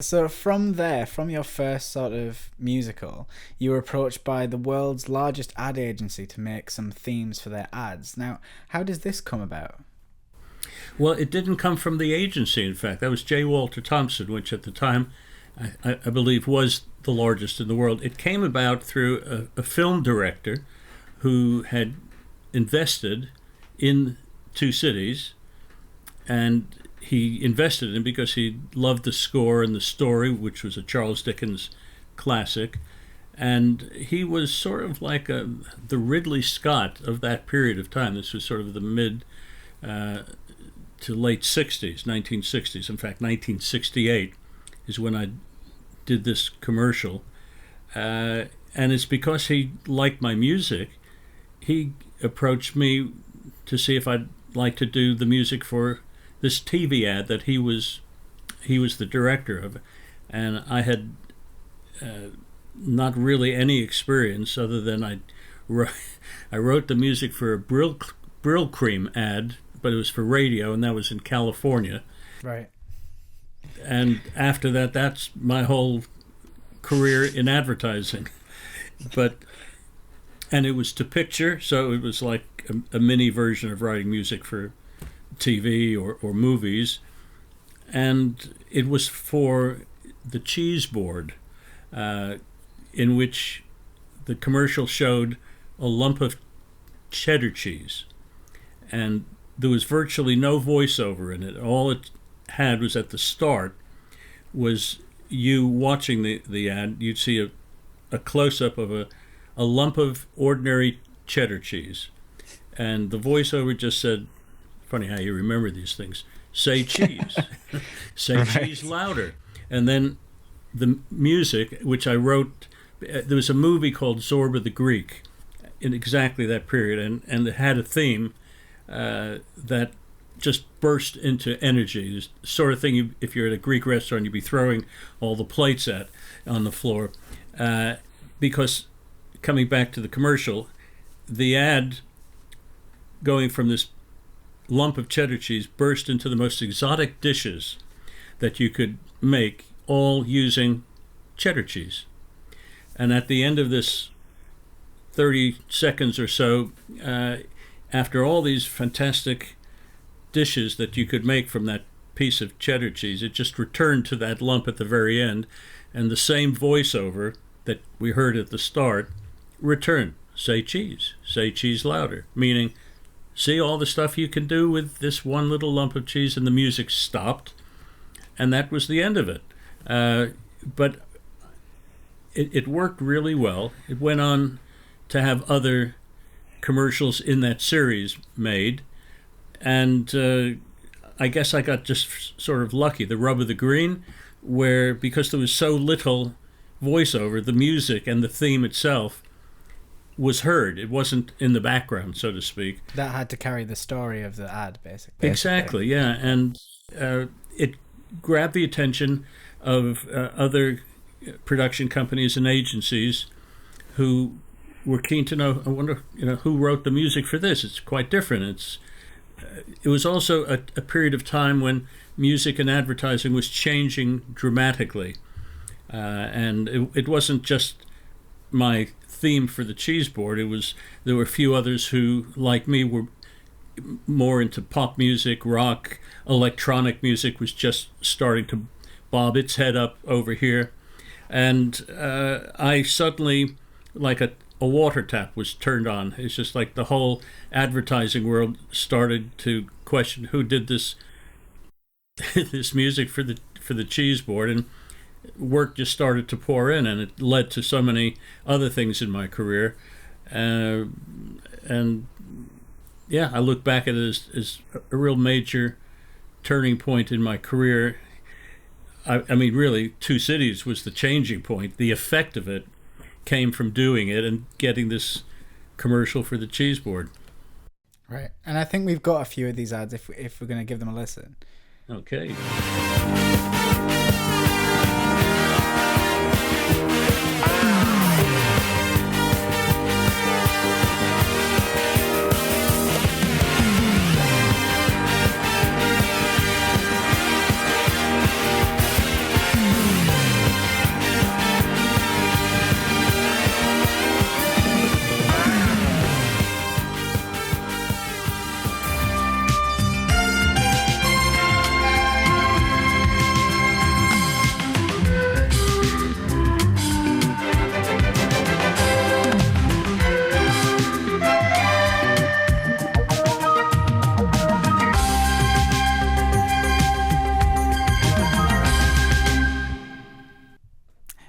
So from there, from your first sort of musical, you were approached by the world's largest ad agency to make some themes for their ads. Now, how does this come about? Well, it didn't come from the agency, in fact. That was J. Walter Thompson, which at the time I believe was the largest in the world. It came about through a film director who had invested in two cities, and he invested in because he loved the score and the story, which was a Charles Dickens classic. And he was sort of like the Ridley Scott of that period of time. This was sort of the mid to late 60s, 1960s. In fact, 1968 is when I did this commercial. And it's because he liked my music. He approached me to see if I'd like to do the music for this TV ad that he was the director of, and I had not really any experience other than I wrote the music for a Brill Cream ad, but it was for radio, and that was in California. Right. And after that, that's my whole career in advertising. And it was to picture, so it was like a mini version of writing music for TV or movies. And it was for the cheese board, in which the commercial showed a lump of cheddar cheese. And there was virtually no voiceover in it. All it had was at the start was you watching the ad. You'd see a close-up of a lump of ordinary cheddar cheese. And the voiceover just said, funny how you remember these things, say cheese. Say right. Cheese louder. And then the music, which I wrote, there was a movie called Zorba the Greek in exactly that period, and it had a theme that just burst into energy. This sort of thing, if you're at a Greek restaurant, you'd be throwing all the plates on the floor. Because coming back to the commercial, the ad going from this lump of cheddar cheese burst into the most exotic dishes that you could make, all using cheddar cheese. And at the end of this 30 seconds or so, after all these fantastic dishes that you could make from that piece of cheddar cheese, it just returned to that lump at the very end, and the same voiceover that we heard at the start returned. Say cheese louder, meaning, see all the stuff you can do with this one little lump of cheese, and the music stopped, and that was the end of it. But it worked really well. It went on to have other commercials in that series made, and I guess I got just sort of lucky, the rub of the green, where because there was so little voiceover, the music and the theme itself was heard. It wasn't in the background, so to speak. That had to carry the story of the ad, basically. Exactly, yeah. And it grabbed the attention of other production companies and agencies who were keen to know, I wonder, who wrote the music for this? It's quite different. It was also a period of time when music and advertising was changing dramatically. And it wasn't just my theme for the cheese board. There were a few others who, like me, were more into pop music, rock, electronic music was just starting to bob its head up over here. And I suddenly, like a water tap was turned on. It's just like the whole advertising world started to question who did this this music for the cheese board, and work just started to pour in, and it led to so many other things in my career. And yeah, I look back at it as a real major turning point in my career. I mean, really, Two Cities was the changing point. The effect of it came from doing it and getting this commercial for the cheese board. Right. And I think we've got a few of these ads if we're going to give them a listen. Okay.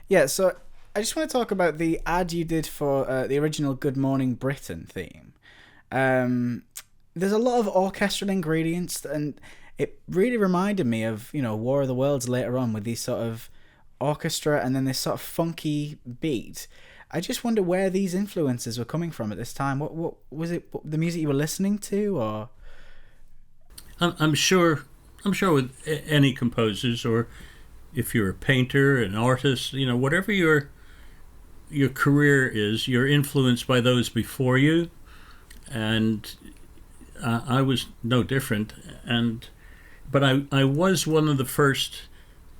Yeah, so I just want to talk about the ad you did for the original Good Morning Britain theme. Um, there's a lot of orchestral ingredients, and it really reminded me of, War of the Worlds later on with these sort of orchestra and then this sort of funky beat. I just wonder where these influences were coming from at this time. What was it? The music you were listening to, or I'm sure. I'm sure with any composers, or if you're a painter, an artist, whatever your career is, you're influenced by those before you, and I was no different. But I was one of the first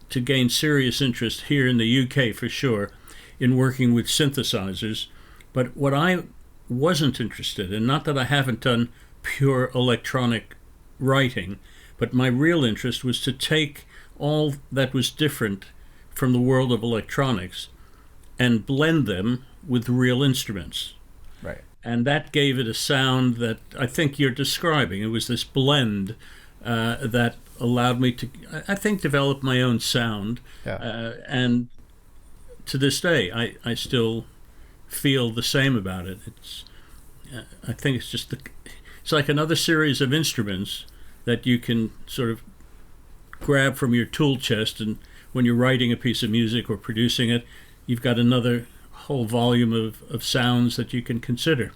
to gain serious interest here in the UK for sure in working with synthesizers. But what I wasn't interested in, not that I haven't done pure electronic writing, but my real interest was to take all that was different from the world of electronics and blend them with real instruments. right? And that gave it a sound that I think you're describing. It was this blend that allowed me to, I think, develop my own sound. Yeah. And to this day, I still feel the same about it. I think it's just it's like another series of instruments that you can sort of grab from your tool chest, and when you're writing a piece of music or producing it, you've got another whole volume of sounds that you can consider.